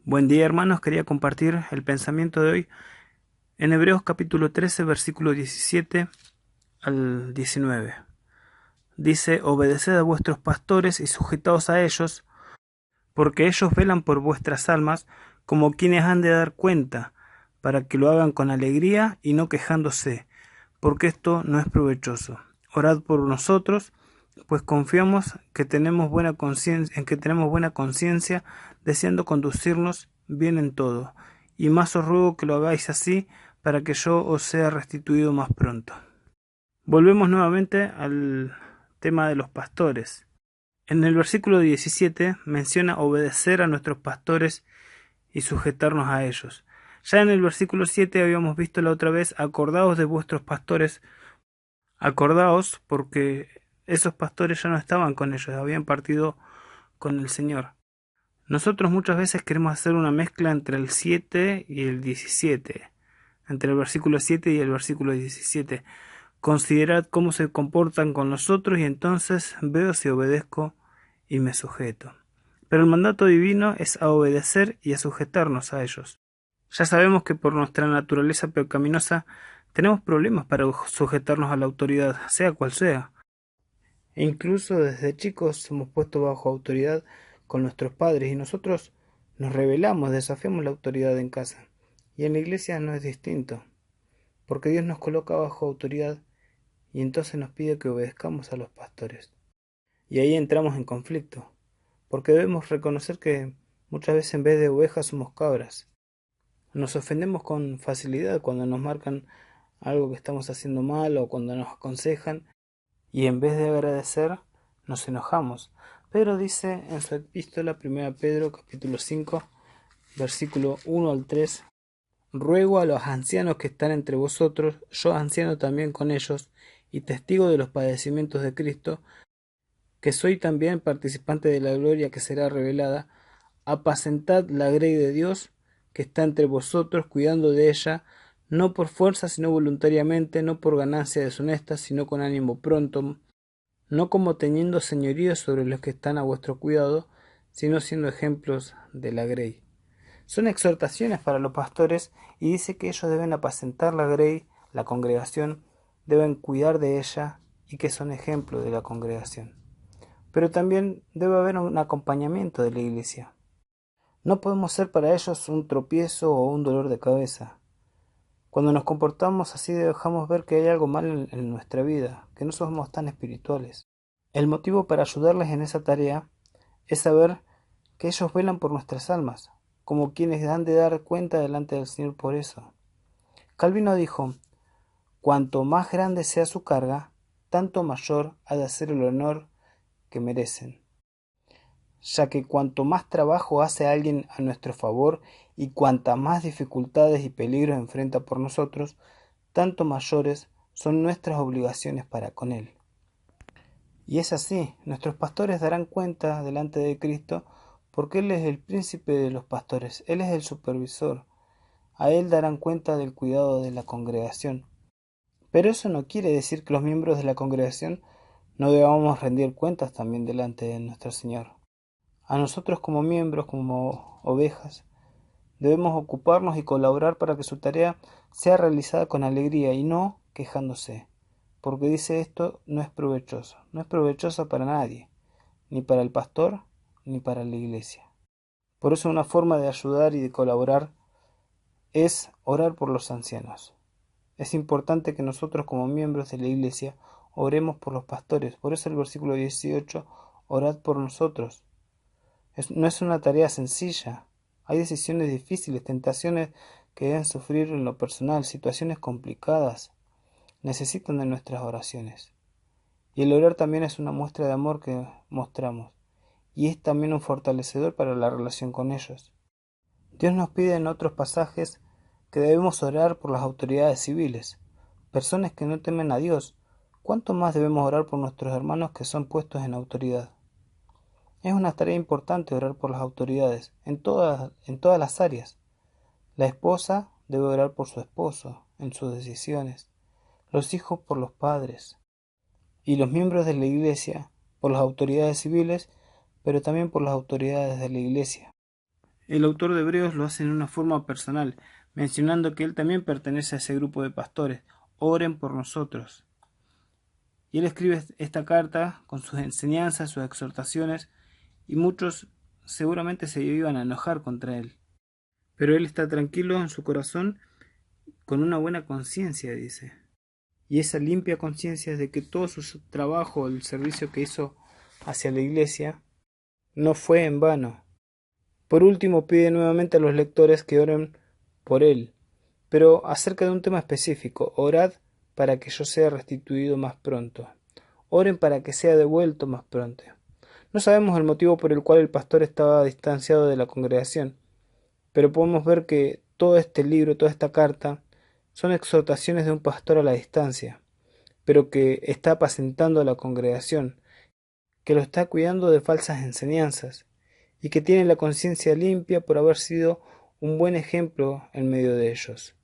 Buen día, hermanos. Quería compartir el pensamiento de hoy en Hebreos capítulo 13, versículo 17 al 19. Dice: Obedeced a vuestros pastores y sujetaos a ellos, porque ellos velan por vuestras almas, como quienes han de dar cuenta, para que lo hagan con alegría y no quejándose, porque esto no es provechoso. Orad por nosotros, pues confiamos que tenemos buena conciencia, en que tenemos buena conciencia, deseando conducirnos bien en todo. Y más os ruego que lo hagáis así, para que yo os sea restituido más pronto. Volvemos nuevamente al tema de los pastores. En el versículo 17 menciona obedecer a nuestros pastores y sujetarnos a ellos. Ya en el versículo 7 habíamos visto la otra vez: acordaos de vuestros pastores. Acordaos, porque esos pastores ya no estaban con ellos, habían partido con el Señor. Nosotros muchas veces queremos hacer una mezcla entre el 7 y el 17, entre el versículo 7 y el versículo 17. Considerad cómo se comportan con nosotros y entonces veo si obedezco y me sujeto. Pero el mandato divino es a obedecer y a sujetarnos a ellos. Ya sabemos que por nuestra naturaleza pecaminosa tenemos problemas para sujetarnos a la autoridad, sea cual sea. E incluso desde chicos somos puestos bajo autoridad con nuestros padres y nosotros nos rebelamos, desafiamos la autoridad en casa. Y en la iglesia no es distinto, porque Dios nos coloca bajo autoridad y entonces nos pide que obedezcamos a los pastores. Y ahí entramos en conflicto, porque debemos reconocer que muchas veces en vez de ovejas somos cabras. Nos ofendemos con facilidad cuando nos marcan algo que estamos haciendo mal o cuando nos aconsejan, y en vez de agradecer nos enojamos. Pedro dice en su epístola 1 Pedro capítulo 5 versículo 1 al 3: ruego a los ancianos que están entre vosotros, yo anciano también con ellos y testigo de los padecimientos de Cristo, que soy también participante de la gloria que será revelada: apacentad la grey de Dios que está entre vosotros, cuidando de ella, no por fuerza sino voluntariamente, no por ganancia deshonesta, sino con ánimo pronto, no como teniendo señorío sobre los que están a vuestro cuidado, sino siendo ejemplos de la grey. Son exhortaciones para los pastores y dice que ellos deben apacentar la grey, la congregación, deben cuidar de ella y que son ejemplos de la congregación. Pero también debe haber un acompañamiento de la iglesia. No podemos ser para ellos un tropiezo o un dolor de cabeza. Cuando nos comportamos así dejamos ver que hay algo mal en nuestra vida, que no somos tan espirituales. El motivo para ayudarles en esa tarea es saber que ellos velan por nuestras almas, como quienes han de dar cuenta delante del Señor por eso. Calvino dijo: cuanto más grande sea su carga, tanto mayor ha de ser el honor que merecen, ya que cuanto más trabajo hace alguien a nuestro favor y cuantas más dificultades y peligros enfrenta por nosotros, tanto mayores son nuestras obligaciones para con él. Y es así, nuestros pastores darán cuenta delante de Cristo, porque Él es el príncipe de los pastores, Él es el supervisor. A Él darán cuenta del cuidado de la congregación. Pero eso no quiere decir que los miembros de la congregación no debamos rendir cuentas también delante de nuestro Señor. A nosotros como miembros, como ovejas, debemos ocuparnos y colaborar para que su tarea sea realizada con alegría y no quejándose, porque dice esto no es provechoso para nadie, ni para el pastor ni para la iglesia. Por eso una forma de ayudar y de colaborar es orar por los ancianos. Es importante que nosotros como miembros de la iglesia oremos por los pastores. Por eso el versículo 18, orad por nosotros. No es una tarea sencilla. Hay decisiones difíciles, tentaciones que deben sufrir en lo personal, situaciones complicadas. Necesitan de nuestras oraciones. Y el orar también es una muestra de amor que mostramos. Y es también un fortalecedor para la relación con ellos. Dios nos pide en otros pasajes que debemos orar por las autoridades civiles, personas que no temen a Dios. ¿Cuánto más debemos orar por nuestros hermanos que son puestos en autoridad? Es una tarea importante orar por las autoridades, en todas las áreas. La esposa debe orar por su esposo, en sus decisiones, los hijos por los padres, y los miembros de la iglesia por las autoridades civiles, pero también por las autoridades de la iglesia. el autor de Hebreos lo hace en una forma personal, mencionando que él también pertenece a ese grupo de pastores. Oren por nosotros. Y él escribe esta carta con sus enseñanzas, sus exhortaciones, y muchos seguramente se iban a enojar contra él. Pero él está tranquilo en su corazón, con una buena conciencia, dice. Y esa limpia conciencia de que todo su trabajo, el servicio que hizo hacia la iglesia, no fue en vano. Por último, pide nuevamente a los lectores que oren por él, pero acerca de un tema específico: orad para que yo sea restituido más pronto. Oren para que sea devuelto más pronto. No sabemos el motivo por el cual el pastor estaba distanciado de la congregación, pero podemos ver que todo este libro, toda esta carta, son exhortaciones de un pastor a la distancia, pero que está apacentando a la congregación, que lo está cuidando de falsas enseñanzas, y que tiene la conciencia limpia por haber sido un buen ejemplo en medio de ellos.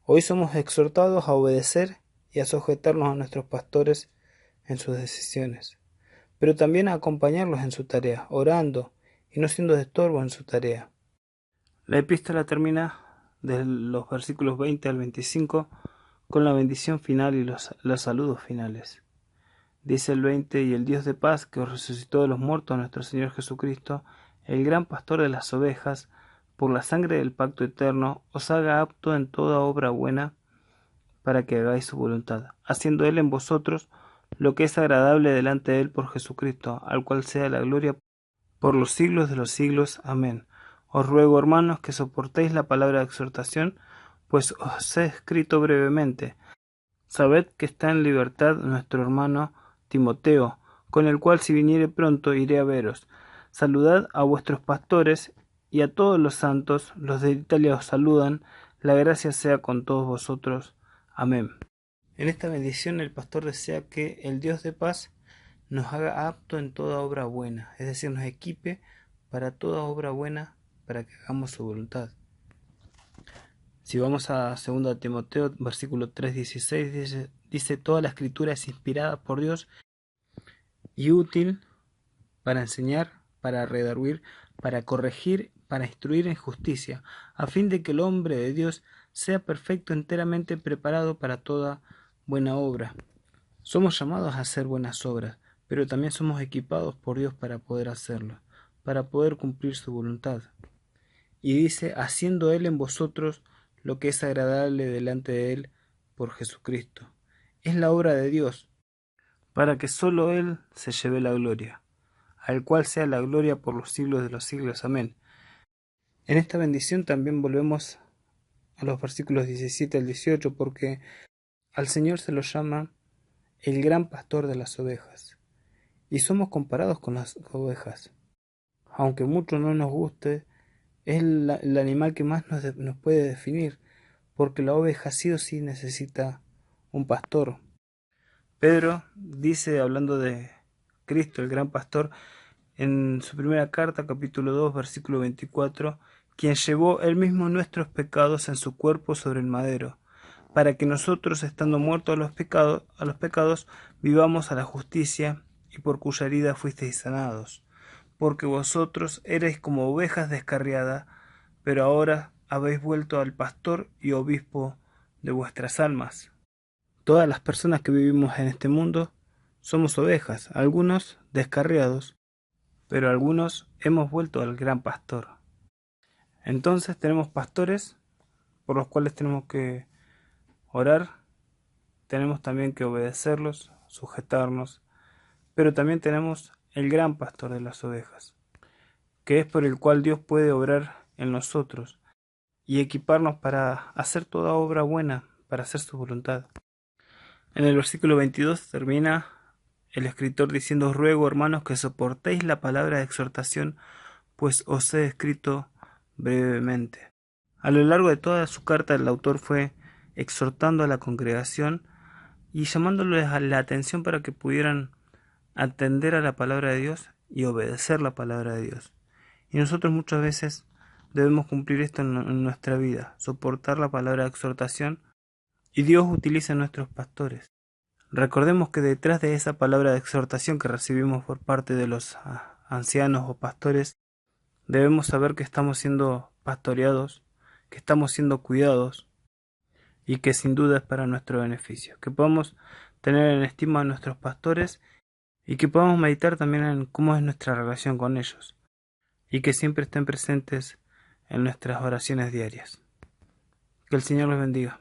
Hoy somos exhortados a obedecer y a sujetarnos a nuestros pastores en sus decisiones, pero también a acompañarlos en su tarea, orando y no siendo de estorbo en su tarea. La epístola termina de los versículos 20 al 25 con la bendición final y los saludos finales. Dice el 20: y el Dios de paz, que os resucitó de los muertos, nuestro Señor Jesucristo, el gran pastor de las ovejas, por la sangre del pacto eterno, os haga apto en toda obra buena, para que hagáis su voluntad, haciendo Él en vosotros lo que es agradable delante de Él por Jesucristo, al cual sea la gloria por los siglos de los siglos. Amén. Os ruego, hermanos, que soportéis la palabra de exhortación, pues os he escrito brevemente. Sabed que está en libertad nuestro hermano Timoteo, con el cual si viniere pronto iré a veros. Saludad a vuestros pastores y a todos los santos. Los de Italia os saludan. La gracia sea con todos vosotros. Amén. En esta bendición el pastor desea que el Dios de paz nos haga apto en toda obra buena, es decir, nos equipe para toda obra buena, para que hagamos su voluntad. Si vamos a 2 Timoteo, versículo 3:16, dice: toda la escritura es inspirada por Dios y útil para enseñar, para redarguir, para corregir, para instruir en justicia, a fin de que el hombre de Dios sea perfecto, enteramente preparado para toda buena obra. Somos llamados a hacer buenas obras, pero también somos equipados por Dios para poder hacerlo, para poder cumplir su voluntad. Y dice: haciendo Él en vosotros lo que es agradable delante de Él por Jesucristo. Es la obra de Dios, para que sólo Él se lleve la gloria, al cual sea la gloria por los siglos de los siglos. Amén. En esta bendición también volvemos a los versículos 17 al 18, porque al Señor se lo llama el gran pastor de las ovejas, y somos comparados con las ovejas. Aunque mucho no nos guste, es el animal que más nos puede definir, porque la oveja sí o sí necesita un pastor. Pedro dice, hablando de Cristo, el gran pastor, en su primera carta, capítulo 2, versículo 24, quien llevó él mismo nuestros pecados en su cuerpo sobre el madero, para que nosotros, estando muertos a los pecados, vivamos a la justicia, y por cuya herida fuisteis sanados. Porque vosotros erais como ovejas descarriadas, pero ahora habéis vuelto al pastor y obispo de vuestras almas. Todas las personas que vivimos en este mundo somos ovejas, algunos descarriados, pero algunos hemos vuelto al gran pastor. Entonces tenemos pastores por los cuales tenemos que orar, tenemos también que obedecerlos, sujetarnos, pero también tenemos el gran pastor de las ovejas, que es por el cual Dios puede obrar en nosotros y equiparnos para hacer toda obra buena, para hacer su voluntad. En el versículo 22 termina el escritor diciendo: os ruego, hermanos, que soportéis la palabra de exhortación, pues os he escrito brevemente. A lo largo de toda su carta el autor fue exhortando a la congregación y llamándoles a la atención para que pudieran atender a la palabra de Dios y obedecer la palabra de Dios. Y nosotros muchas veces debemos cumplir esto en nuestra vida, soportar la palabra de exhortación, y Dios utiliza a nuestros pastores. Recordemos que detrás de esa palabra de exhortación que recibimos por parte de los ancianos o pastores, Debemos saber que estamos siendo pastoreados, que estamos siendo cuidados y que sin duda es para nuestro beneficio. Que podamos tener en estima a nuestros pastores y que podamos meditar también en cómo es nuestra relación con ellos y que siempre estén presentes en nuestras oraciones diarias. Que el Señor los bendiga.